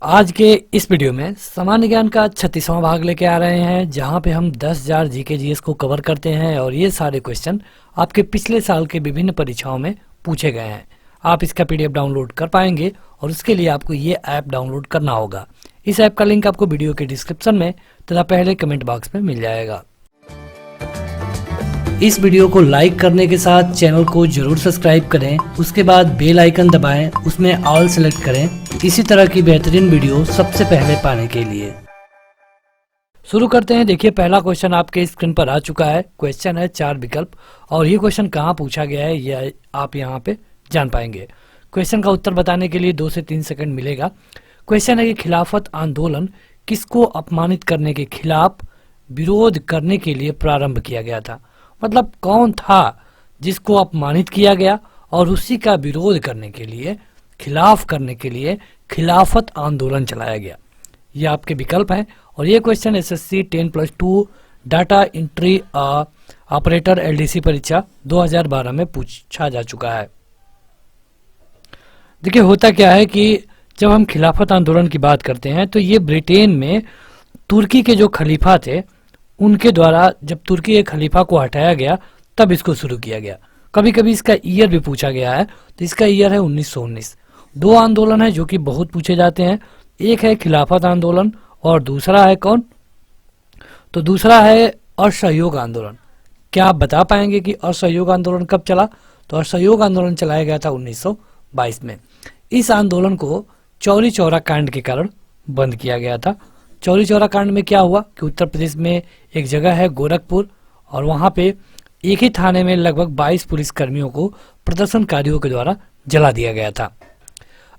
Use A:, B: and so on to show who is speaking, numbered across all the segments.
A: आज के इस वीडियो में सामान्य ज्ञान का 36वां भाग लेके आ रहे हैं, जहां पे हम 10,000 जीके जीएस को कवर करते हैं और ये सारे क्वेश्चन आपके पिछले साल के विभिन्न परीक्षाओं में पूछे गए हैं। आप इसका पीडीएफ डाउनलोड कर पाएंगे और उसके लिए आपको ये ऐप डाउनलोड करना होगा। इस ऐप का लिंक आपको वीडियो के डिस्क्रिप्शन में तथा पहले कमेंट बॉक्स में मिल जाएगा। इस वीडियो को लाइक करने के साथ चैनल को जरूर सब्सक्राइब करें, उसके बाद बेल आइकन दबाएं, उसमें ऑल सेलेक्ट करें इसी तरह की बेहतरीन वीडियो सबसे पहले पाने के लिए। शुरू करते हैं। देखिए, पहला क्वेश्चन आपके स्क्रीन पर आ चुका है। क्वेश्चन है 4 विकल्प और ये क्वेश्चन कहाँ पूछा गया है यह आप यहाँ पे जान पाएंगे। क्वेश्चन का उत्तर बताने के लिए 2 से 3 सेकंड मिलेगा। क्वेश्चन है कि खिलाफत आंदोलन किसको अपमानित करने के खिलाफ विरोध करने के लिए प्रारंभ किया गया था। मतलब कौन था जिसको अपमानित किया गया और उसी का विरोध करने के लिए, खिलाफ करने के लिए खिलाफत आंदोलन चलाया गया। ये आपके विकल्प हैं और ये question SSC 10+2 data entry operator LDC परीक्षा 2012 में पूछा जा चुका है। देखिए, होता क्या है कि जब हम खिलाफत आंदोलन की बात करते हैं तो ये ब्रिटेन में तुर्की के जो खलीफा थे उनके द्वारा, जब तुर्की के खलीफा को हटाया गया तब इसको शुरू किया गया। कभी कभी इसका ईयर भी पूछा गया है, तो इसका ईयर है 1919। 2 आंदोलन है जो कि बहुत पूछे जाते हैं। एक है खिलाफत आंदोलन और दूसरा है कौन, तो दूसरा है असहयोग आंदोलन। क्या आप बता पाएंगे कि असहयोग आंदोलन कब चला? तो असहयोग आंदोलन चलाया गया था 1922 में। इस आंदोलन को चौरी चौरा कांड के कारण बंद किया गया था। चौरी चौरा कांड में क्या हुआ कि उत्तर प्रदेश में एक जगह है गोरखपुर और वहां पे एक ही थाने में लगभग 22 पुलिस कर्मियों को प्रदर्शनकारियों के द्वारा जला दिया गया था।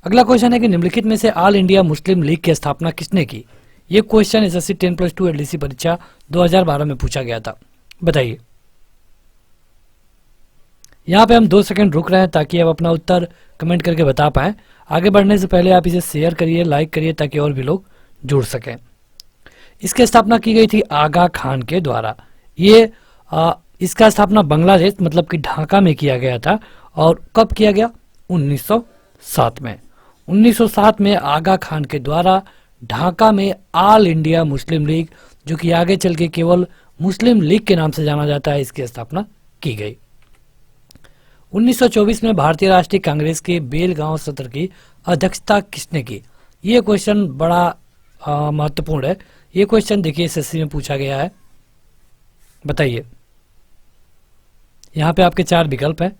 A: अगला क्वेश्चन है कि निम्नलिखित में से ऑल इंडिया मुस्लिम लीग की स्थापना किसने की। ये क्वेश्चन एसएससी 10+2 एलडीसी परीक्षा 2012 में पूछा गया था। बताइए। यहाँ पे हम 2 सेकंड रुक रहे हैं ताकि आप अपना उत्तर कमेंट करके बता पाएं। आगे बढ़ने से पहले आप इसे शेयर करिए, लाइक करिए ताकि और भी लोग जुड़ सकें। इसकी स्थापना की गई थी आगा खान के द्वारा। ये इसका स्थापना बांग्लादेश मतलब कि ढाका में किया गया था। और कब किया गया? 1907 में। 1907 में आगा खान के द्वारा ढाका में ऑल इंडिया मुस्लिम लीग, जो कि आगे चल के केवल मुस्लिम लीग के नाम से जाना जाता है, इसकी स्थापना की गई। 1924 में भारतीय राष्ट्रीय कांग्रेस के बेलगांव सत्र की अध्यक्षता किसने की। ये क्वेश्चन बड़ा महत्वपूर्ण है। ये क्वेश्चन देखिए एसएससी में पूछा गया है। बताइए। यहाँ पे आपके 4 विकल्प है।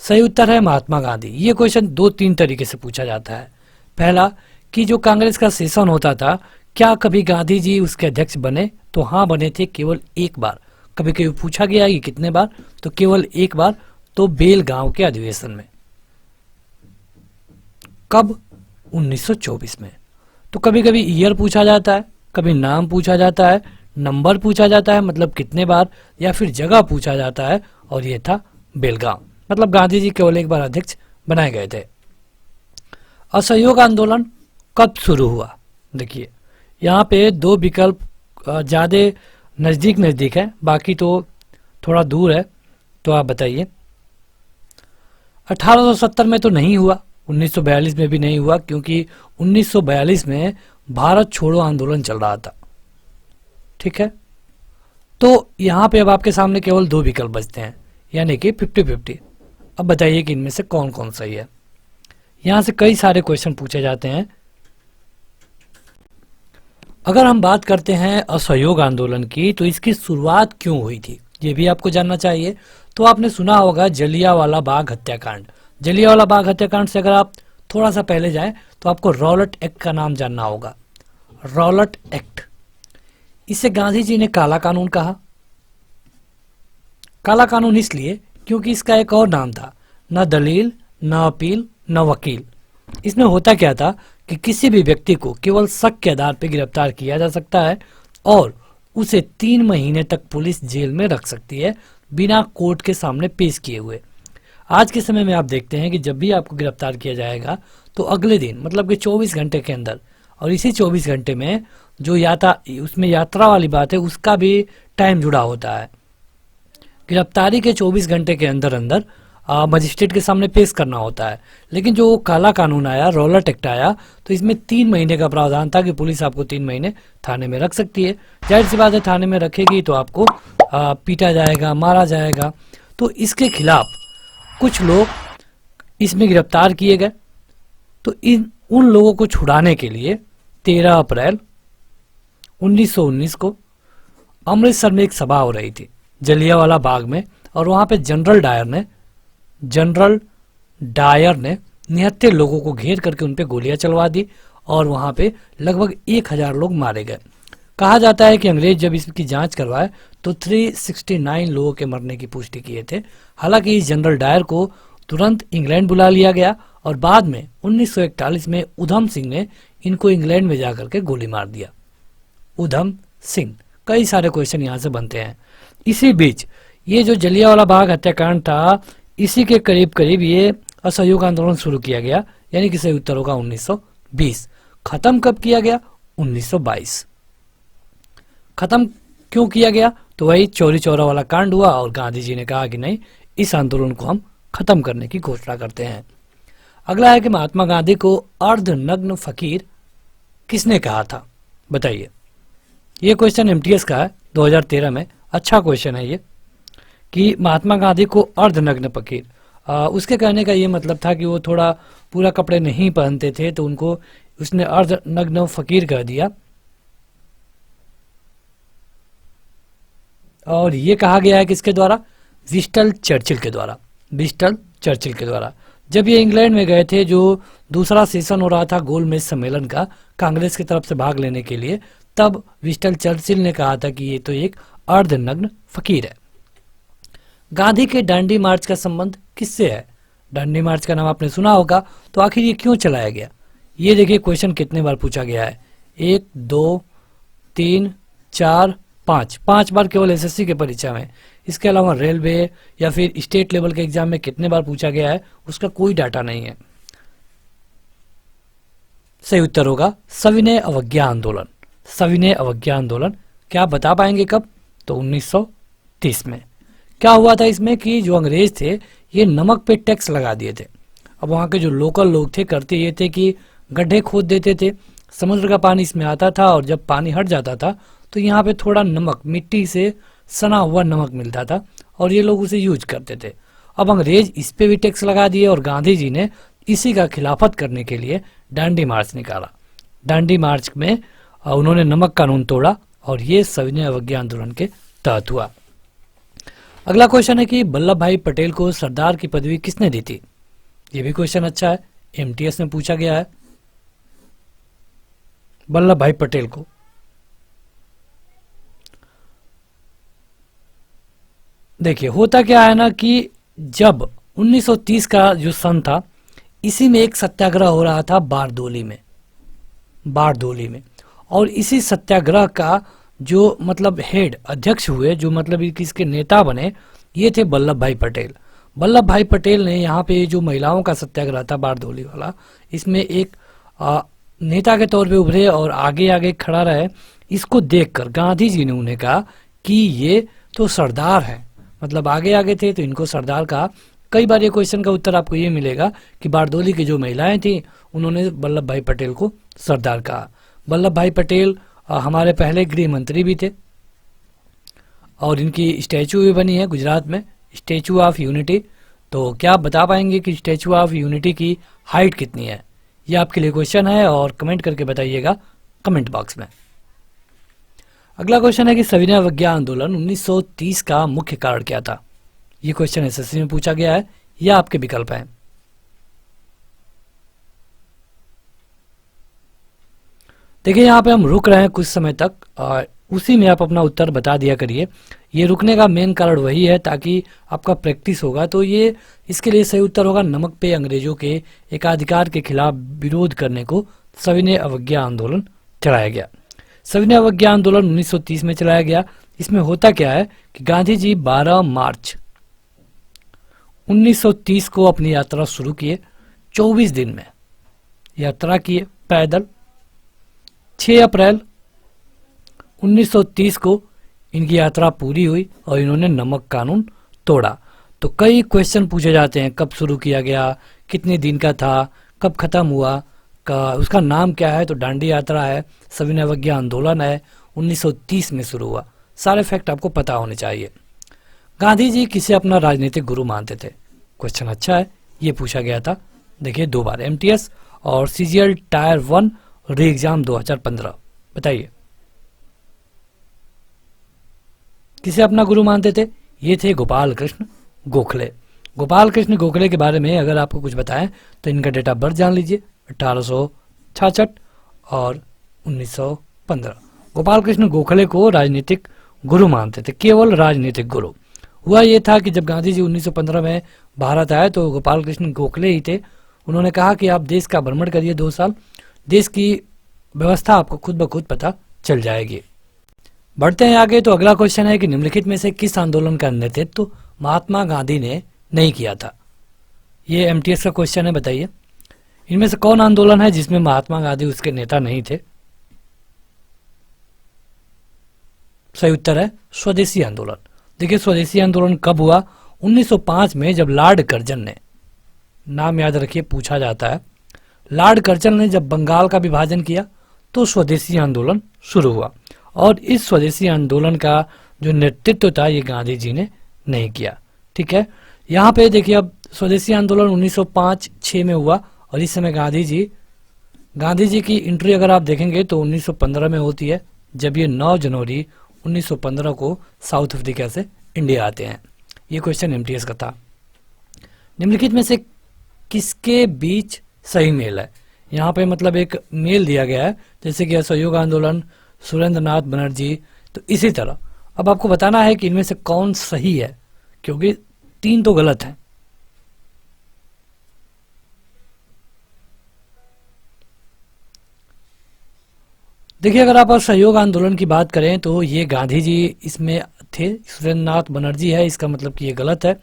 A: सही उत्तर है महात्मा गांधी। ये क्वेश्चन 2-3 तरीके से पूछा जाता है। पहला कि जो कांग्रेस का सेशन होता था, क्या कभी गांधी जी उसके अध्यक्ष बने? तो हाँ, बने थे, केवल एक बार। कभी कभी पूछा गया कि कितने बार, तो केवल एक बार, तो बेलगांव के अधिवेशन में। कब? 1924 में। तो कभी कभी ईयर पूछा जाता है, कभी नाम पूछा जाता है, नंबर पूछा जाता है मतलब कितने बार, या फिर जगह पूछा जाता है, और ये था बेलगांव। मतलब गांधी जी केवल एक बार अध्यक्ष बनाए गए थे। असहयोग आंदोलन कब शुरू हुआ? देखिए, यहाँ पे 2 विकल्प ज्यादा नजदीक है, बाकी तो थोड़ा दूर है। तो आप बताइए। 1870 में तो नहीं हुआ, 1942 में भी नहीं हुआ, क्योंकि 1942 में भारत छोड़ो आंदोलन चल रहा था। ठीक है, तो यहाँ पे अब आपके सामने केवल 2 विकल्प बचते हैं, यानी कि 50-50। अब बताइए कि इनमें से कौन कौन सही है। यहाँ से कई सारे क्वेश्चन पूछे जाते हैं। अगर हम बात करते हैं असहयोग आंदोलन की, तो इसकी शुरुआत क्यों हुई थी ये भी आपको जानना चाहिए। तो आपने सुना होगा जलियांवाला बाग हत्याकांड। जलियांवाला बाग हत्याकांड से अगर आप थोड़ा सा पहले जाएं तो आपको रॉलेट एक्ट का नाम जानना होगा। रॉलेट एक्ट, इसे गांधी जी ने काला कानून कहा। काला कानून इसलिए क्योंकि इसका एक और नाम था, न दलील, न अपील, न वकील। इसमें होता क्या था कि किसी भी व्यक्ति को केवल शक के आधार पर गिरफ्तार किया जा सकता है और उसे 3 महीने तक पुलिस जेल में रख सकती है बिना कोर्ट के सामने पेश किए हुए। आज के समय में आप देखते हैं कि जब भी आपको गिरफ्तार किया जाएगा तो अगले दिन मतलब कि 24 घंटे के अंदर, और इसी 24 घंटे में जो उसमें यात्रा वाली बात है उसका भी टाइम जुड़ा होता है। गिरफ्तारी के 24 घंटे के अंदर अंदर मजिस्ट्रेट के सामने पेश करना होता है। लेकिन जो काला कानून आया, रॉलट एक्ट आया, तो इसमें 3 महीने का प्रावधान था कि पुलिस आपको 3 महीने थाने में रख सकती है। जाहिर सी बात है, थाने में रखेगी तो आपको पीटा जाएगा, मारा जाएगा। तो इसके खिलाफ कुछ लोग इसमें गिरफ्तार किए गए। तो उन लोगों को छुड़ाने के लिए 13 अप्रैल 1919 को अमृतसर में एक सभा हो रही थी, जलियांवाला बाग में, और वहां पे जनरल डायर ने 79 लोगों को घेर करके उन पे गोलियां चलवा दी और वहां पे लगभग 1000 लोग मारे गए। कहा जाता है कि अंग्रेज जब इसकी जांच करवाए तो 369 लोगों के मरने की पुष्टि किए थे। हालांकि इस जनरल डायर को तुरंत इंग्लैंड बुला लिया गया और बाद में 1941 में उधम सिंह ने इनको इंग्लैंड में जाकर के गोली मार दिया। उधम सिंह, कई सारे क्वेश्चन यहाँ से बनते हैं। इसी बीच ये जो जलियांवाला बाग हत्याकांड था, इसी के करीब करीब ये असहयोग आंदोलन शुरू किया गया, यानी कि सही उत्तर होगा 1920। खत्म कब किया गया? 1922। खत्म क्यों किया गया? तो वही चौरी चौरा वाला कांड हुआ और गांधी जी ने कहा कि नहीं, इस आंदोलन को हम खत्म करने की घोषणा करते हैं। अगला है कि महात्मा गांधी को अर्धनग्न फकीर किसने कहा था? बताइए। ये क्वेश्चन एमटीएस का है 2013 में। अच्छा क्वेश्चन है ये कि महात्मा गांधी को अर्धनग्न फकीर, उसके कहने का ये मतलब था कि वो थोड़ा पूरा कपड़े नहीं पहनते थे, तो उनको उसने अर्धनग्न फकीर कह दिया। और ये कहा गया है किसके द्वारा? विंस्टन चर्चिल के द्वारा। विंस्टन चर्चिल के द्वारा जब ये इंग्लैंड में गए थे, जो दूसरा सेशन हो रहा था गोलमेज सम्मेलन का, कांग्रेस की तरफ से भाग लेने के लिए, तब विंस्टन चर्चिल ने कहा था कि ये तो एक अर्धनग्न फकीर है। गांधी के दांडी मार्च का संबंध किससे है? दांडी मार्च का नाम आपने सुना होगा, तो आखिर ये क्यों चलाया गया? ये देखिए क्वेश्चन कितने बार पूछा गया है, 1 2 3 4 5 बार केवल एसएससी के परीक्षा में। इसके अलावा रेलवे या फिर स्टेट लेवल के एग्जाम में कितने बार पूछा गया है उसका कोई डाटा नहीं है। सही उत्तर होगा सविनय अवज्ञा आंदोलन। सविनय अवज्ञा आंदोलन क्या आप बता पाएंगे कब? तो 1930 में। क्या हुआ था इसमें कि जो अंग्रेज थे ये नमक पे टैक्स लगा दिए थे। अब वहाँ के जो लोकल लोग थे करते ये थे कि गड्ढे खोद देते थे, समुद्र का पानी इसमें आता था और जब पानी हट जाता था तो यहाँ पे थोड़ा नमक, मिट्टी से सना हुआ नमक मिलता था और ये लोग उसे यूज करते थे। अब अंग्रेज इस पे भी टैक्स लगा दिए और गांधी जी ने इसी का खिलाफत करने के लिए दांडी मार्च निकाला। दांडी मार्च में उन्होंने नमक कानून तोड़ा और ये सविनय अवज्ञा आंदोलन के तहत हुआ। अगला क्वेश्चन है कि वल्लभ भाई पटेल को सरदार की पदवी किसने दी थी? ये भी क्वेश्चन अच्छा है, एमटीएस में पूछा गया है। वल्लभ भाई पटेल को देखिए होता क्या है ना कि जब 1930 का जो सन था, इसी में एक सत्याग्रह हो रहा था बारदोली में। और इसी सत्याग्रह का जो मतलब हेड, अध्यक्ष हुए, जो मतलब इसके नेता बने, ये थे वल्लभ भाई पटेल। वल्लभ भाई पटेल ने यहाँ पे जो महिलाओं का सत्याग्रह था बारदोली वाला, इसमें एक नेता के तौर पे उभरे और आगे आगे खड़ा रहे। इसको देखकर गांधी जी ने उन्हें कहा कि ये तो सरदार है, मतलब आगे आगे थे तो इनको सरदार कहा। कई बार ये क्वेश्चन का उत्तर आपको ये मिलेगा कि बारदोली की जो महिलाएं थी उन्होंने वल्लभ भाई पटेल को सरदार कहा। वल्लभ भाई पटेल हमारे पहले गृह मंत्री भी थे और इनकी स्टैचू भी बनी है गुजरात में, स्टैचू ऑफ यूनिटी। तो क्या आप बता पाएंगे कि स्टैचू ऑफ यूनिटी की हाइट कितनी है? ये आपके लिए क्वेश्चन है और कमेंट करके बताइएगा कमेंट बॉक्स में। अगला क्वेश्चन है कि सविनय अवज्ञा आंदोलन 1930 का मुख्य कारण क्या था? ये क्वेश्चन एसएससी में पूछा गया है। यह आपके विकल्प हैं। देखिए यहाँ पे हम रुक रहे हैं कुछ समय तक और उसी में आप अपना उत्तर बता दिया करिए। ये रुकने का मेन कारण वही है ताकि आपका प्रैक्टिस होगा। तो ये इसके लिए सही उत्तर होगा नमक पे अंग्रेजों के एकाधिकार के खिलाफ विरोध करने को सविनय अवज्ञा आंदोलन चलाया गया। सविनय अवज्ञा आंदोलन 1930 में चलाया गया। इसमें होता क्या है कि गांधी जी 12 मार्च 1930 को अपनी यात्रा शुरू किए, 24 दिन में यात्रा किए पैदल। 6 अप्रैल 1930 को इनकी यात्रा पूरी हुई और इन्होंने नमक कानून तोड़ा। तो कई क्वेश्चन पूछे जाते हैं, कब शुरू किया गया, कितने दिन का था, कब खत्म हुआ, का उसका नाम क्या है, तो दांडी यात्रा है, सविनय अवज्ञा आंदोलन है, 1930 में शुरू हुआ। सारे फैक्ट आपको पता होने चाहिए। गांधी जी किसे अपना राजनीतिक गुरु मानते थे? क्वेश्चन अच्छा है, ये पूछा गया था। देखिए 2 बार, एमटीएस और सीजीएल टायर 1 री एग्जाम 2015। बताइए किसे अपना गुरु मानते थे? ये थे गोपाल कृष्ण गोखले। गोपाल कृष्ण गोखले के बारे में अगर आपको कुछ बताएं तो इनका डेट ऑफ बर्थ जान लीजिए, 1866 और 1915। गोपाल कृष्ण गोखले को राजनीतिक गुरु मानते थे, केवल राजनीतिक गुरु। हुआ ये था कि जब गांधी जी 1915 में भारत आए तो गोपाल कृष्ण गोखले ही थे। उन्होंने कहा कि आप देश का भ्रमण करिए 2 साल, देश की व्यवस्था आपको खुद ब खुद पता चल जाएगी। बढ़ते हैं आगे, तो अगला क्वेश्चन है कि निम्नलिखित में से किस आंदोलन का नेतृत्व महात्मा गांधी ने नहीं किया था? ये एमटीएस का क्वेश्चन है, बताइए इनमें से कौन आंदोलन है जिसमें महात्मा गांधी उसके नेता नहीं थे? सही उत्तर है स्वदेशी आंदोलन। देखिए स्वदेशी आंदोलन कब हुआ? 1905 में, जब लॉर्ड कर्जन ने, नाम याद रखिए पूछा जाता है, लॉर्ड कर्जन ने जब बंगाल का विभाजन किया तो स्वदेशी आंदोलन शुरू हुआ। और इस स्वदेशी आंदोलन का जो नेतृत्व था ये गांधी जी ने नहीं किया। ठीक है, यहाँ पे देखिए अब स्वदेशी आंदोलन 1905-6 में हुआ और इस समय गांधी जी की एंट्री अगर आप देखेंगे तो 1915 में होती है, जब ये 9 जनवरी 1915 को साउथ अफ्रीका से इंडिया आते हैं। ये क्वेश्चन एमटीएस का था। निम्नलिखित में से किसके बीच सही मेल है? यहाँ पे मतलब एक मेल दिया गया है, जैसे कि असहयोग आंदोलन, सुरेंद्र नाथ बनर्जी, तो इसी तरह अब आपको बताना है कि इनमें से कौन सही है, क्योंकि 3 तो गलत हैं। देखिए अगर आप असहयोग आंदोलन की बात करें तो ये गांधी जी इसमें थे, सुरेंद्र नाथ बनर्जी है, इसका मतलब कि ये गलत है।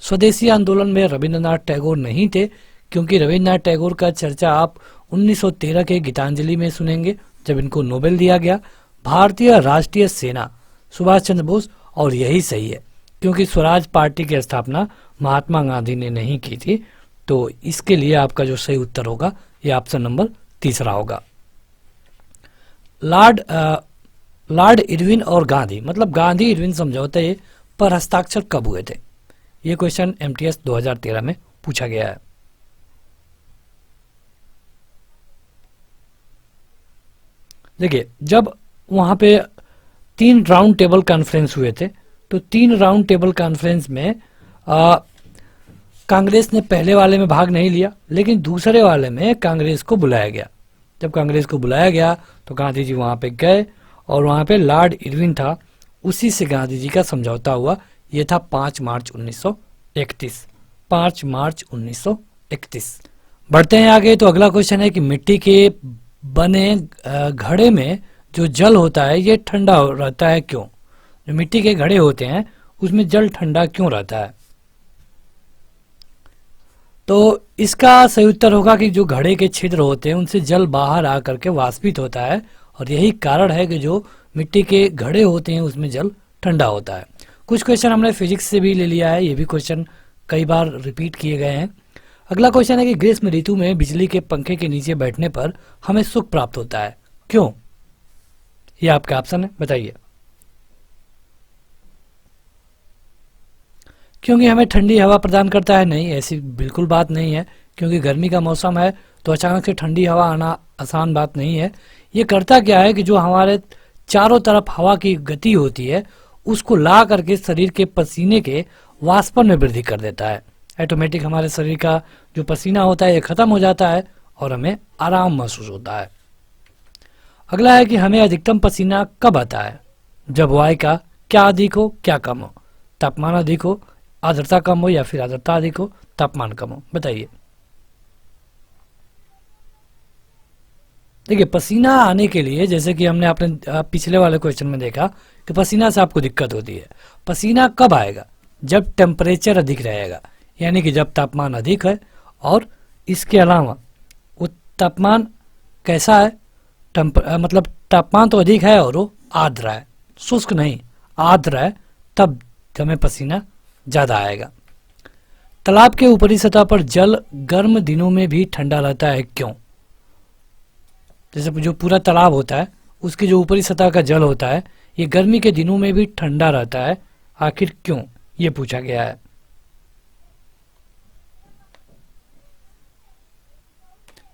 A: स्वदेशी आंदोलन में रविंद्रनाथ टैगोर नहीं थे, क्योंकि रविंद्रनाथ टैगोर का चर्चा आप 1913 के गीतांजलि में सुनेंगे जब इनको नोबेल दिया गया। भारतीय राष्ट्रीय सेना सुभाष चंद्र बोस, और यही सही है क्योंकि स्वराज पार्टी की स्थापना महात्मा गांधी ने नहीं की थी। तो इसके लिए आपका जो सही उत्तर होगा ये ऑप्शन नंबर 3 होगा। लॉर्ड इरविन और गांधी, मतलब गांधी इरविन समझौते पर हस्ताक्षर कब हुए थे? ये क्वेश्चन एमटीएस 2013 में पूछा गया है। देखिए जब वहां पे 3 राउंड टेबल कॉन्फ्रेंस हुए थे, तो 3 राउंड टेबल कॉन्फ्रेंस में कांग्रेस ने पहले वाले में भाग नहीं लिया, लेकिन दूसरे वाले में कांग्रेस को बुलाया गया। जब कांग्रेस को बुलाया गया तो गांधी जी वहां पे गए और वहां पे लॉर्ड इरविन था, उसी से गांधी जी का समझौता हुआ। यह था 5 मार्च 1931। 5 मार्च 1931। बढ़ते हैं आगे, तो अगला क्वेश्चन है कि मिट्टी के बने घड़े में जो जल होता है ये ठंडा रहता है क्यों? जो मिट्टी के घड़े होते हैं उसमें जल ठंडा क्यों रहता है? तो इसका सही उत्तर होगा कि जो घड़े के छिद्र होते हैं उनसे जल बाहर आकर के वाष्पित होता है, और यही कारण है कि जो मिट्टी के घड़े होते हैं उसमें जल ठंडा होता है। कुछ क्वेश्चन हमने फिजिक्स से भी ले लिया है, ये भी क्वेश्चन कई बार रिपीट किए गए हैं। अगला क्वेश्चन है कि ग्रीष्म ऋतु में बिजली के पंखे के नीचे बैठने पर हमें सुख प्राप्त होता है, क्यों? ये आपका ऑप्शन है, बताइए। क्योंकि हमें ठंडी हवा प्रदान करता है? नहीं, ऐसी बिल्कुल बात नहीं है, क्योंकि गर्मी का मौसम है तो अचानक से ठंडी हवा आना आसान बात नहीं है। ये करता क्या है कि जो हमारे चारों तरफ हवा की गति होती है उसको ला करके शरीर के पसीने के वाष्पन में वृद्धि कर देता है। ऑटोमेटिक हमारे शरीर का जो पसीना होता है ये खत्म हो जाता है और हमें आराम महसूस होता है। अगला है कि हमें अधिकतम पसीना कब आता है? जब वायु का क्या अधिक हो, क्या कम हो? तापमान अधिक हो, आर्द्रता कम हो, या फिर आर्द्रता अधिक हो, तापमान कम हो? बताइए। देखिए पसीना आने के लिए, जैसे कि हमने अपने पिछले वाले क्वेश्चन में देखा कि पसीना से आपको दिक्कत होती है। पसीना कब आएगा? जब टेम्परेचर अधिक रहेगा, यानी कि जब तापमान अधिक है। और इसके अलावा वो तापमान कैसा है? मतलब तापमान तो अधिक है और वो आर्द्र है, शुष्क नहीं, आर्द्र है, तब हमें पसीना ज़्यादा आएगा। तालाब के ऊपरी सतह पर जल गर्म दिनों में भी ठंडा रहता है, क्यों? जैसे जो पूरा तालाब होता है उसकी जो ऊपरी सतह का जल होता है ये गर्मी के दिनों में भी ठंडा रहता है, आखिर क्यों, ये पूछा गया है।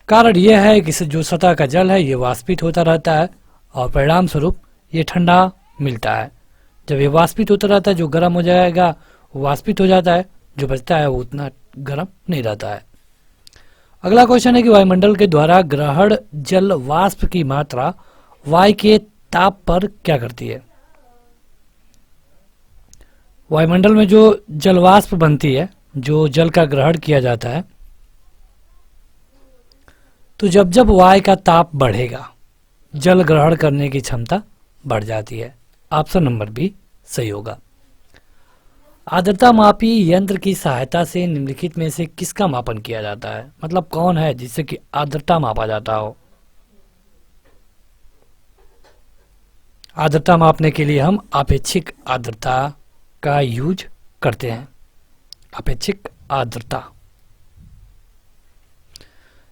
A: कारण यह है कि जो सतह का जल है ये वाष्पित होता रहता है और परिणाम स्वरूप ये ठंडा मिलता है। जब ये वाष्पित होता रहता है जो गर्म हो जाएगा वो वाष्पित हो जाता है, जो बचता है वो उतना गर्म नहीं रहता है। अगला क्वेश्चन है कि वायुमंडल के द्वारा ग्रहण जल वाष्प की मात्रा वायु के ताप पर क्या करती है? वायुमंडल में जो जल वाष्प बनती है, जो जल का ग्रहण किया जाता है, तो जब जब वायु का ताप बढ़ेगा जल ग्रहण करने की क्षमता बढ़ जाती है। ऑप्शन नंबर बी सही होगा। आर्द्रता मापी यंत्र की सहायता से निम्नलिखित में से किसका मापन किया जाता है? मतलब कौन है जिससे कि आर्द्रता मापा जाता हो? आर्द्रता मापने के लिए हम आपेक्षिक आर्द्रता का यूज करते हैं। आपेक्षिक आर्द्रता।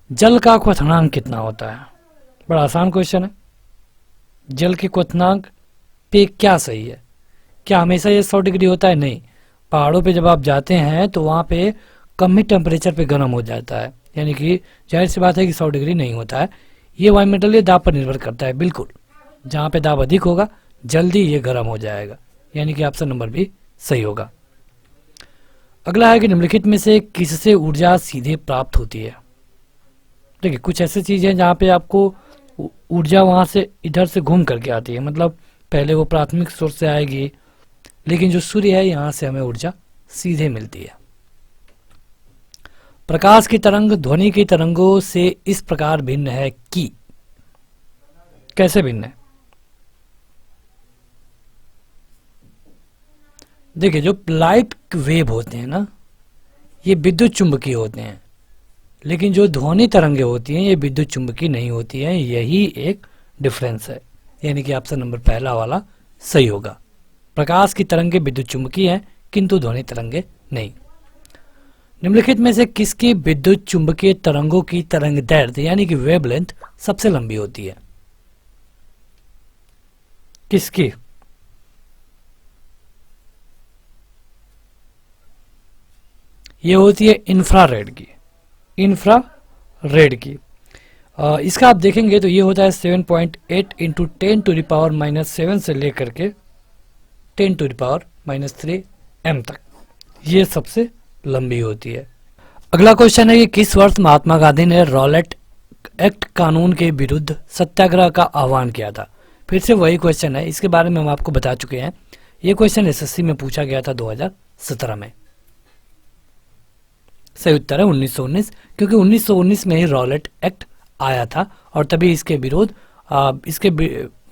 A: जल का क्वथनांक कितना होता है? बड़ा आसान क्वेश्चन है। जल के क्वथनांक पे क्या सही है? क्या हमेशा ये 100 डिग्री होता है? नहीं। पहाड़ों पे जब आप जाते हैं तो वहाँ पे कम ही टेम्परेचर पे गर्म हो जाता है, यानी कि जाहिर सी बात है कि 100 डिग्री नहीं होता है। ये वायुमंडलीय दाब पर निर्भर करता है। बिल्कुल, जहाँ पे दाब अधिक होगा जल्दी ये गर्म हो जाएगा, यानी कि ऑप्शन नंबर बी सही होगा। अगला है कि निम्नलिखित में से किससे ऊर्जा सीधे प्राप्त होती है? देखिए, कुछ ऐसी चीज़ है जहाँ पे आपको ऊर्जा वहाँ से इधर से घूम करके आती है, मतलब पहले वो प्राथमिक सोर्स से आएगी, लेकिन जो सूर्य है यहाँ से हमें ऊर्जा सीधे मिलती है। प्रकाश की तरंग ध्वनि की तरंगों से इस प्रकार भिन्न है कि, कैसे भिन्न है? देखिए, जो लाइट वेव होते हैं ना, ये विद्युत चुंबकीय होते हैं, लेकिन जो ध्वनि तरंगे होती हैं ये विद्युत चुंबकीय नहीं होती हैं। यही एक डिफरेंस है, यानी कि ऑप्शन नंबर पहला वाला सही होगा। प्रकाश की तरंगे विद्युत चुंबकीय हैं किंतु ध्वनि तरंगे नहीं। निम्नलिखित में से किसकी विद्युत चुंबकीय तरंगों की तरंग दैर्ध्य यानी कि वेवलेंथ सबसे लंबी होती है? किसकी? ये होती है इंफ्रारेड की। इंफ्रारेड की इसका आप देखेंगे तो ये होता है 7.8 इंटू 10⁻⁻7 से लेकर के 10⁻³ m तक, ये सबसे लंबी होती है। अगला क्वेश्चन है कि किस वर्ष महात्मा गांधी ने रॉलेट एक्ट कानून के विरुद्ध सत्याग्रह का आह्वान किया था? फिर से वही क्वेश्चन है, इसके बारे में हम आपको बता चुके हैं। ये क्वेश्चन एसएससी में पूछा गया था 2017 में। सही उत्तर है 1919, क्योंकि 1919 में ही रॉलेट एक्ट आया था और तभी इसके विरोध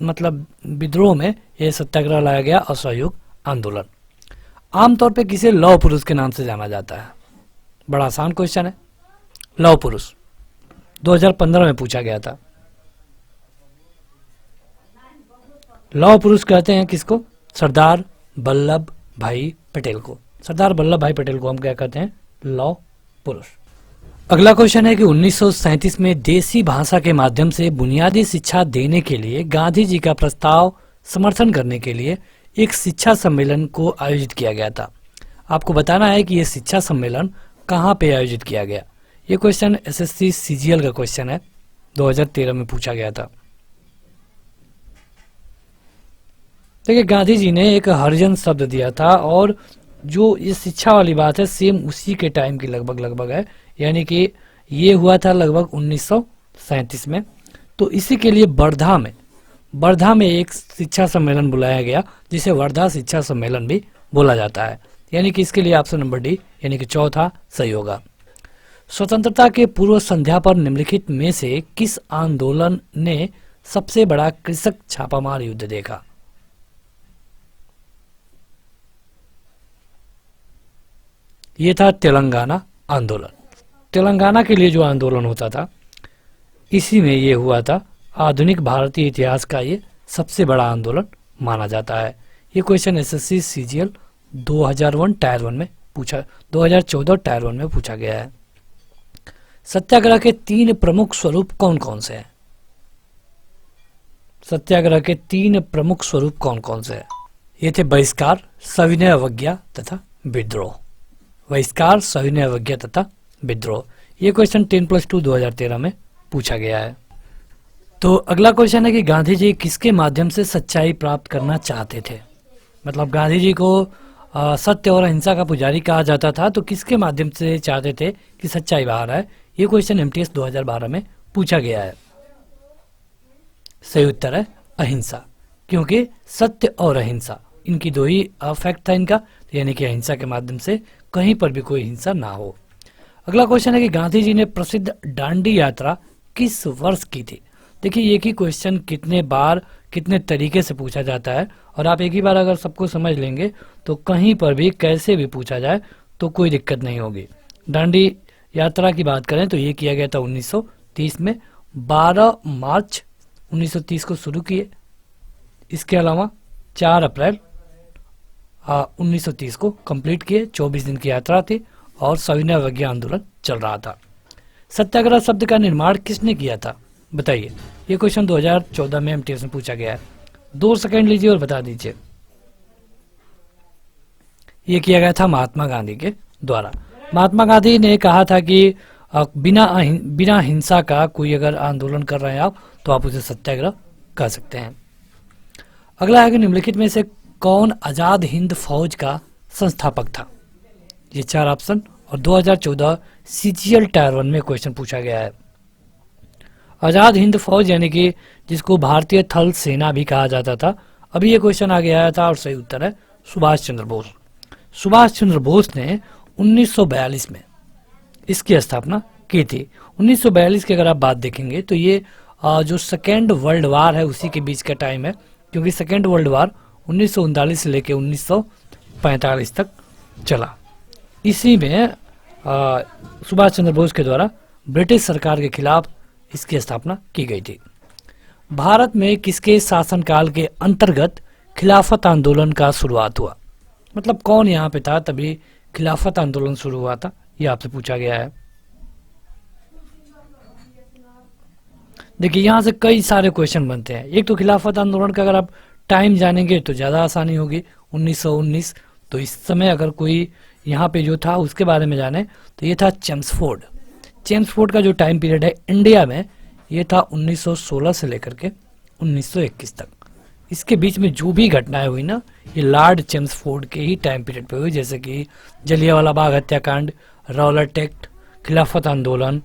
A: मतलब विद्रोह में यह सत्याग्रह लाया गया, असहयोग आंदोलन। आमतौर पे किसे लौह पुरुष के नाम से जाना जाता है? बड़ा आसान क्वेश्चन है। लौह पुरुष 2015 में पूछा गया था। लौह पुरुष कहते हैं किसको? सरदार वल्लभ भाई पटेल को। सरदार वल्लभ भाई पटेल को हम क्या कहते हैं? लौह पुरुष। अगला क्वेश्चन है कि 1937 में देसी भाषा के माध्यम से बुनियादी शिक्षा देने के लिए गांधी जी का प्रस्ताव समर्थन करने के लिए एक शिक्षा सम्मेलन को आयोजित किया गया था। आपको बताना है कि यह शिक्षा सम्मेलन कहाँ पे आयोजित किया गया। ये क्वेश्चन एसएससी सीजीएल का क्वेश्चन है, 2013 में पूछा गया था। देखिए, गांधी जी ने एक हरिजन शब्द दिया था और जो ये शिक्षा वाली बात है सेम उसी के टाइम की लगभग है, यानी कि ये हुआ था लगभग 1937 में। तो इसी के लिए वर्धा में एक शिक्षा सम्मेलन बुलाया गया जिसे वर्धा शिक्षा सम्मेलन भी बोला जाता है, यानी कि इसके लिए ऑप्शन नंबर डी यानी कि चौथा सही होगा। स्वतंत्रता के पूर्व संध्या पर निम्नलिखित में से किस आंदोलन ने सबसे बड़ा कृषक छापामार युद्ध देखा? ये था तेलंगाना आंदोलन। तेलंगाना के लिए जो आंदोलन होता था इसी में ये हुआ था। आधुनिक भारतीय इतिहास का ये सबसे बड़ा आंदोलन माना जाता है। ये क्वेश्चन एसएससी सीजीएल 2001 टायर 1 में पूछा, 2014 टायर 1 में पूछा गया है। सत्याग्रह के 3 प्रमुख स्वरूप कौन कौन से हैं? सत्याग्रह के 3 प्रमुख स्वरूप कौन कौन से हैं? ये थे बहिष्कार, सविनय अवज्ञा तथा विद्रोह। बहिष्कार, सविनय अवज्ञा तथा विद्रोह। ये क्वेश्चन 10+2 2013 में पूछा गया है। तो अगला क्वेश्चन है कि गांधी जी किसके माध्यम से सच्चाई प्राप्त करना चाहते थे? मतलब गांधी जी को सत्य और अहिंसा का पुजारी कहा जाता था, तो किसके माध्यम से चाहते थे कि सच्चाई बाहर आए? ये क्वेश्चन एमटीएस 2012 में पूछा गया है। सही उत्तर है अहिंसा, क्योंकि सत्य और अहिंसा इनकी दो ही फैक्ट था इनका, यानी कि अहिंसा के माध्यम से कहीं पर भी कोई हिंसा ना हो। अगला क्वेश्चन है कि गांधी जी ने प्रसिद्ध दांडी यात्रा किस वर्ष की थी? देखिए एक ही क्वेश्चन कितने बार कितने तरीके से पूछा जाता है, और आप एक ही बार अगर सबको समझ लेंगे तो कहीं पर भी कैसे भी पूछा जाए तो कोई दिक्कत नहीं होगी। दांडी यात्रा की बात करें तो ये किया गया था 1930 में, 12 मार्च 1930 को शुरू किए। इसके अलावा 4 अप्रैल 1930 को कंप्लीट किए। 24 दिन की यात्रा थी और सविनय अवज्ञा आंदोलन चल रहा था। सत्याग्रह शब्द का निर्माण किसने किया था? बताइए। ये क्वेश्चन 2014 में एमटीएस में पूछा गया है। 2 सेकंड लीजिए और बता दीजिए। ये किया गया था महात्मा गांधी के द्वारा। महात्मा गांधी ने कहा था कि बिना हिंसा का कोई अगर आंदोलन कर रहे हैं आप, तो आप उसे सत्याग्रह कह सकते हैं। अगला है कि निम्नलिखित में से कौन आजाद हिंद फौज का संस्थापक था? ये 4 ऑप्शन, और 2014 सीजीएल टायर 1 में क्वेश्चन पूछा गया है। आजाद हिंद फौज यानी कि जिसको भारतीय थल सेना भी कहा जाता था, अभी ये क्वेश्चन आगे आया था और सही उत्तर है सुभाष चंद्र बोस। सुभाष चंद्र बोस ने 1942 में इसकी स्थापना की थी। 1942 की अगर आप बात देखेंगे तो ये जो सेकेंड वर्ल्ड वार है उसी के बीच का टाइम है, क्योंकि सेकेंड वर्ल्ड वार 1939 से लेकर 1945 तक चला। इसी में सुभाष चंद्र बोस के द्वारा ब्रिटिश सरकार के खिलाफ इसकी स्थापना की गई थी। भारत में किसके शासनकाल के अंतर्गत खिलाफत आंदोलन का शुरुआत हुआ? मतलब कौन यहाँ पे था तभी खिलाफत आंदोलन शुरू हुआ था, ये आपसे पूछा गया है। देखिए यहाँ से कई सारे क्वेश्चन बनते हैं। एक तो खिलाफत आंदोलन का अगर आप टाइम जानेंगे तो ज़्यादा आसानी होगी, 1919। तो इस समय अगर कोई यहाँ पे जो था उसके बारे में जाने तो ये था चेम्सफोर्ड। चेम्सफोर्ड का जो टाइम पीरियड है इंडिया में ये था 1916 से लेकर के 1921 तक। इसके बीच में जो भी घटनाएं हुई ना, ये लॉर्ड चेम्सफोर्ड के ही टाइम पीरियड पे हुई, जैसे कि जलियांवाला बाग हत्याकांड, रॉलेट एक्ट, खिलाफत आंदोलन,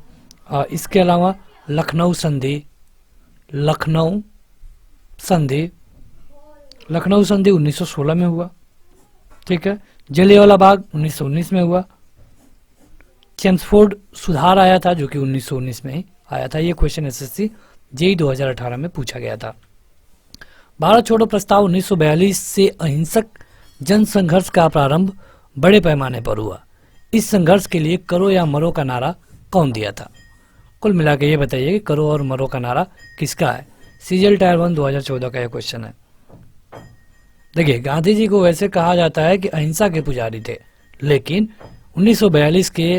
A: इसके अलावा लखनऊ संधि 1916 में हुआ, ठीक है। जलियांवाला बाग 1919 में हुआ। चेम्सफोर्ड सुधार आया था जो कि 1919 में ही आया था। ये क्वेश्चन एसएससी जेईई 2018 में पूछा गया था। भारत छोड़ो प्रस्ताव 1942 से अहिंसक जन संघर्ष का प्रारंभ बड़े पैमाने पर हुआ। इस संघर्ष के लिए करो या मरो का नारा कौन दिया था? कुल मिला के ये बताइए कि करो और मरो का नारा किसका है? सीजीएल टायर 1 2014 का यह क्वेश्चन है। देखिए गांधी जी को वैसे कहा जाता है कि अहिंसा के पुजारी थे, लेकिन 1942 के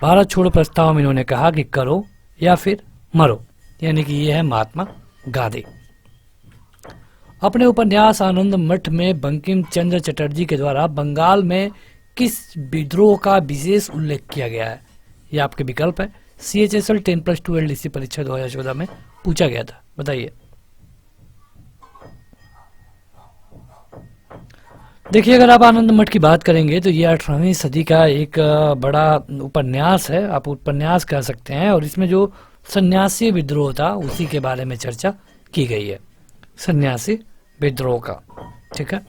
A: भारत छोड़ो प्रस्ताव में इन्होंने कहा कि करो या फिर मरो, यानी कि ये है महात्मा गांधी। अपने उपन्यास आनंद मठ में बंकिम चंद्र चटर्जी के द्वारा बंगाल में किस विद्रोह का विशेष उल्लेख किया गया है? ये आपके विकल्प है। CHSL 10+2 LDC परीक्षा 2014 में पूछा गया था, बताइए। देखिए अगर आप आनंद मठ की बात करेंगे तो ये 18वीं सदी का एक बड़ा उपन्यास है, आप उपन्यास कह सकते हैं, और इसमें जो सन्यासी विद्रोह था उसी के बारे में चर्चा की गई है, सन्यासी विद्रोह का, ठीक है।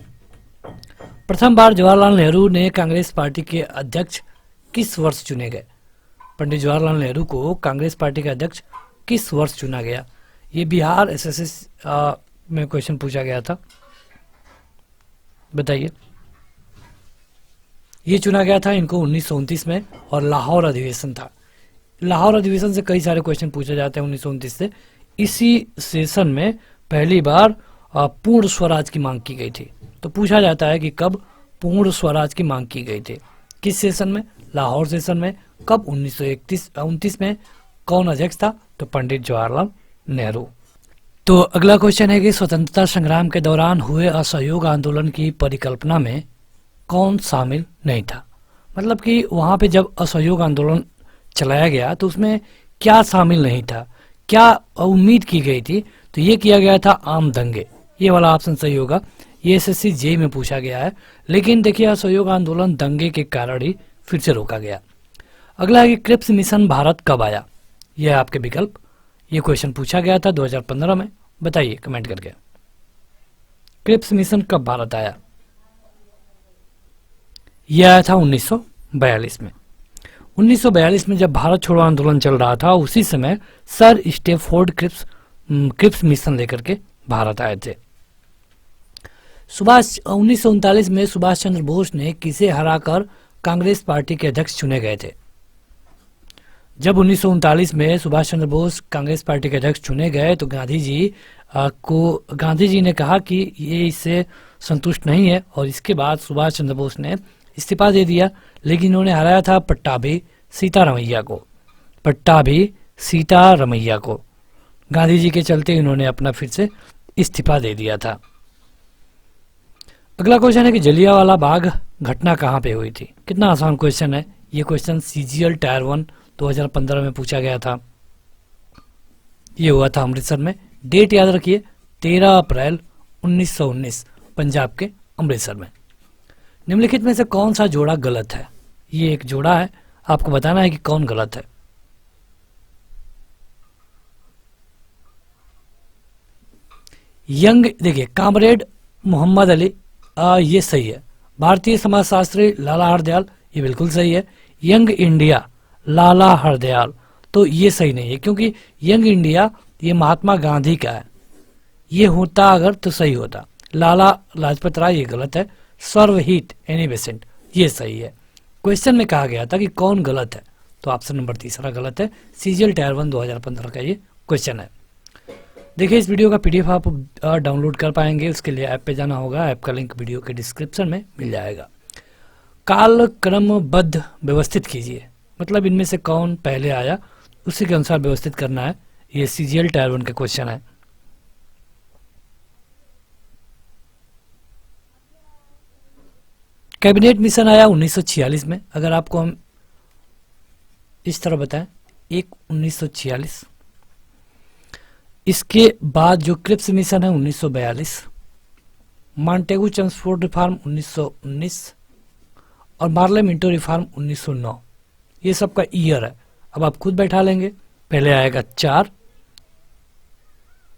A: प्रथम बार जवाहरलाल नेहरू ने कांग्रेस पार्टी के अध्यक्ष किस वर्ष चुने गए? पंडित जवाहरलाल नेहरू को कांग्रेस पार्टी का अध्यक्ष किस वर्ष चुना गया? ये बिहार एसएससी में क्वेश्चन पूछा गया था, बताइए। ये चुना गया था इनको 1929 में, और लाहौर अधिवेशन था। लाहौर अधिवेशन से कई सारे क्वेश्चन पूछे जाते हैं 1929 से। इसी सेशन में पहली बार पूर्ण स्वराज की मांग की गई थी। तो पूछा जाता है कि कब पूर्ण स्वराज की मांग की गई थी, किस सेशन में? लाहौर सेशन में। कब? 1929 में। कौन अध्यक्ष था? तो पंडित जवाहरलाल नेहरू। तो अगला क्वेश्चन है कि स्वतंत्रता संग्राम के दौरान हुए असहयोग आंदोलन की परिकल्पना में कौन शामिल नहीं था? मतलब कि वहाँ पे जब असहयोग आंदोलन चलाया गया तो उसमें क्या शामिल नहीं था, क्या उम्मीद की गई थी? तो ये किया गया था आम दंगे। ये वाला ऑप्शन सही होगा। ये एसएससी जे में पूछा गया है। लेकिन देखिए असहयोग आंदोलन दंगे के कारण ही फिर से रोका गया। अगला है कि क्रिप्स मिशन भारत कब आया? यह है आपके विकल्प। ये क्वेश्चन पूछा गया था 2015 में। बताइए कमेंट करके, क्रिप्स मिशन कब भारत आया? यह आया था 1942 में। 1942 में जब भारत छोड़ो आंदोलन चल रहा था, उसी समय सर स्टेफोर्ड क्रिप्स मिशन लेकर के भारत आए थे। 1939 में सुभाष चंद्र बोस ने किसे हराकर कांग्रेस पार्टी के अध्यक्ष चुने गए थे? जब 1939 में सुभाष चंद्र बोस कांग्रेस पार्टी के अध्यक्ष चुने गए तो गांधी जी ने कहा कि ये इससे संतुष्ट नहीं है और इसके बाद सुभाष चंद्र बोस ने इस्तीफा दे दिया। लेकिन इन्होंने हराया था पट्टाभी सीतारमैया को। गांधी जी के चलते इन्होंने अपना फिर से इस्तीफा दे दिया था। अगला क्वेश्चन है कि जलियांवाला बाग घटना कहाँ पे हुई थी? कितना आसान क्वेश्चन है। ये क्वेश्चन सीजीएल टायर 1 2015 में पूछा गया था। ये हुआ था अमृतसर में। डेट याद रखिए 13 अप्रैल 1919 पंजाब के अमृतसर में। निम्नलिखित में से कौन सा जोड़ा गलत है? ये एक जोड़ा है, आपको बताना है कि कौन गलत है। यंग, देखिए कामरेड मोहम्मद अली, ये सही है। भारतीय समाजशास्त्री लाला हरदयाल, ये बिल्कुल सही है। यंग इंडिया लाला हरदयाल, तो ये सही नहीं है क्योंकि यंग इंडिया ये महात्मा गांधी का है। ये होता अगर तो सही होता। लाला लाजपत राय, ये गलत है। सर्वहित एनी बेसेंट, ये सही है। क्वेश्चन में कहा गया था कि कौन गलत है, तो ऑप्शन नंबर तीसरा गलत है। सीजीएल टायर 1 2015 का ये क्वेश्चन है। देखिए इस वीडियो का पीडीएफ आप डाउनलोड कर पाएंगे। उसके लिए ऐप पे जाना होगा। ऐप का लिंक वीडियो के डिस्क्रिप्शन में मिल जाएगा। काल क्रमबद्ध व्यवस्थित कीजिए, मतलब इनमें से कौन पहले आया उसी के अनुसार व्यवस्थित करना है। ये सीजीएल टायर 1 का क्वेश्चन है। कैबिनेट मिशन आया 1946 में। अगर आपको हम इस तरह बताएं, 1946। इसके बाद जो क्रिप्स मिशन है 1942, मॉन्टेगू चेम्सफोर्ड रिफॉर्म 1919 और मार्ले मिंटो रिफॉर्म 1909। ये सब का ईयर है। अब आप खुद बैठा लेंगे। पहले आएगा 4,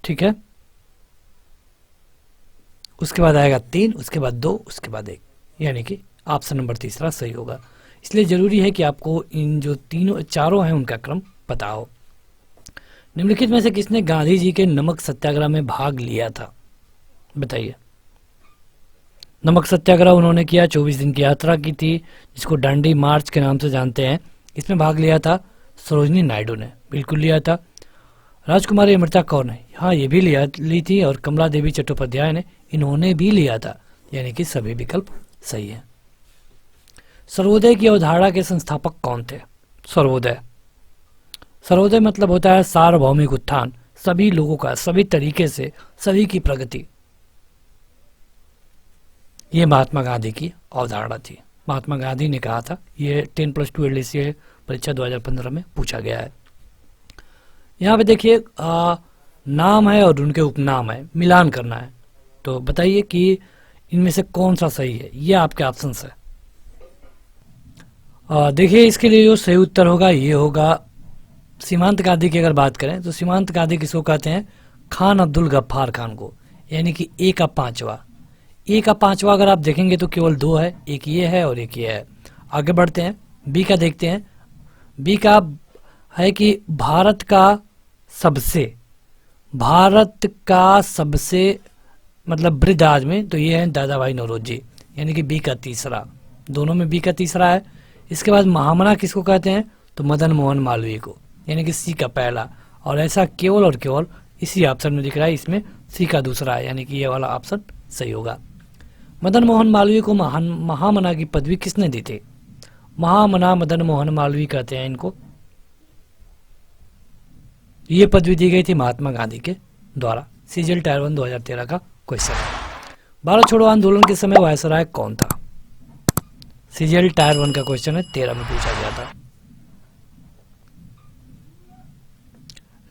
A: ठीक है, उसके बाद आएगा 3, उसके बाद 2, उसके बाद 1, यानी कि ऑप्शन नंबर तीसरा सही होगा। इसलिए जरूरी है कि आपको इन जो चारों हैं उनका क्रम पता हो। निम्नलिखित में से किसने गांधी जी के नमक सत्याग्रह में भाग लिया था? बताइए। नमक सत्याग्रह उन्होंने किया, 24 दिन की यात्रा की थी जिसको डांडी मार्च के नाम से जानते हैं। इसमें भाग लिया था सरोजनी नायडू ने, बिल्कुल लिया था। राजकुमारी अमृता कौर ने, हाँ ये भी ली थी, और कमला देवी चट्टोपाध्याय ने, इन्होंने भी लिया था, यानी कि सभी विकल्प सही है। सर्वोदय की अवधारणा के संस्थापक कौन थे? सर्वोदय मतलब होता है सार्वभौमिक उत्थान, सभी लोगों का, सभी तरीके से, सभी की प्रगति। ये महात्मा गांधी की अवधारणा थी। महात्मा गांधी ने कहा था। ये 10+2 एलडीसी परीक्षा 2015 में पूछा गया है। यहाँ पे देखिए नाम है और उनके उपनाम है, मिलान करना है। तो बताइए कि इनमें से कौन सा सही है। ये आपके ऑप्शन है। देखिए इसके लिए जो सही उत्तर होगा ये होगा सीमांत गांधी की। अगर बात करें तो सीमांत गांधी किसको कहते हैं? खान अब्दुल गफ्फार खान को, यानी कि ए का पांचवा। ए का पांचवा अगर आप देखेंगे तो केवल 2 है, एक ये है और एक ये है। आगे बढ़ते हैं, बी का देखते हैं। बी का है कि भारत का सबसे मतलब वृद्ध आदमी, तो ये है दादा भाई नौरोजी, यानी कि बी का तीसरा। दोनों में बी का तीसरा है। इसके बाद महामना किसको कहते हैं? तो मदन मोहन मालवीय को, यानी कि सी का पहला। और ऐसा केवल और केवल इसी ऑप्शन में दिख रहा है, इसमें सी का दूसरा है, यानी कि ये वाला ऑप्शन सही होगा। मदन मोहन मालवीय को महामना की पदवी किसने दी थी? महामना मदन मोहन मालवीय कहते हैं इनको। ये पदवी दी गई थी महात्मा गांधी के द्वारा। सीजीएल टायर 1 2013 का क्वेश्चन है। भारत छोड़ो आंदोलन के समय वायसराय कौन था? सीजीएल टायर 1 का क्वेश्चन है, 13 में पूछा गया था।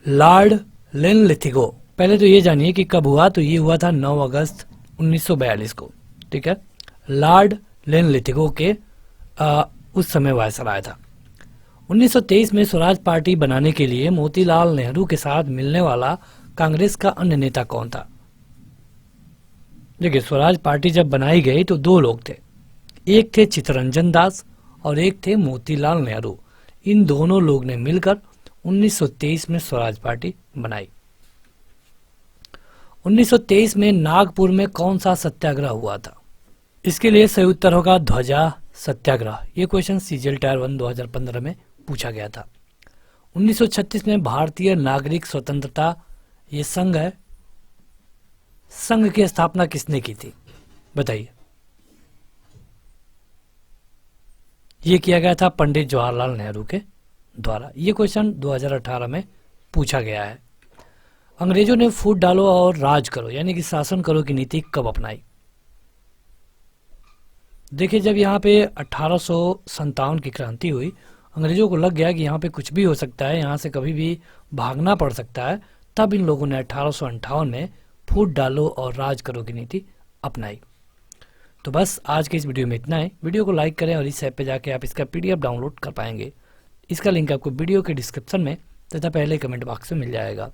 A: लॉर्ड लिनलिथिगो, पहले तो ये जानिए कि कब हुआ, तो ये हुआ था 9 अगस्त 1942 को, ठीक है। लॉर्ड लिनलिथिगो के उस समय वायसराय था। 1923 में स्वराज पार्टी बनाने के लिए मोतीलाल नेहरू के साथ मिलने वाला कांग्रेस का अन्य नेता कौन था? देखिए, स्वराज पार्टी जब बनाई गई तो दो लोग थे, एक थे चित्तरंजन दास और एक थे मोतीलाल नेहरू। इन दोनों लोग ने मिलकर 1923 में स्वराज पार्टी बनाई। 1923 में नागपुर में कौन सा सत्याग्रह हुआ था? इसके लिए सही उत्तर होगा ध्वजा सत्याग्रह। ये क्वेश्चन सीजीएल टायर 1 2015 में पूछा गया था। 1936 में भारतीय नागरिक स्वतंत्रता ये संघ है, संघ की स्थापना किसने की थी बताइए? ये किया गया था पंडित जवाहरलाल नेहरू के द्वारा। ये क्वेश्चन 2018 में पूछा गया है। अंग्रेजों ने फूट डालो और राज करो यानी कि शासन करो की नीति कब अपनाई? देखिए, जब यहाँ पे 1857 की क्रांति हुई, अंग्रेजों को लग गया कि यहाँ पे कुछ भी हो सकता है, यहाँ से कभी भी भागना पड़ सकता है, तब इन लोगों ने 1858 में फूट डालो और राज करो की नीति अपनाई। तो बस आज के इस वीडियो में इतना ही। वीडियो को लाइक करें और इस ऐप पे जाके आप इसका PDF डाउनलोड कर पाएंगे। इसका लिंक आपको वीडियो के डिस्क्रिप्शन में तथा पहले कमेंट बॉक्स में मिल जाएगा।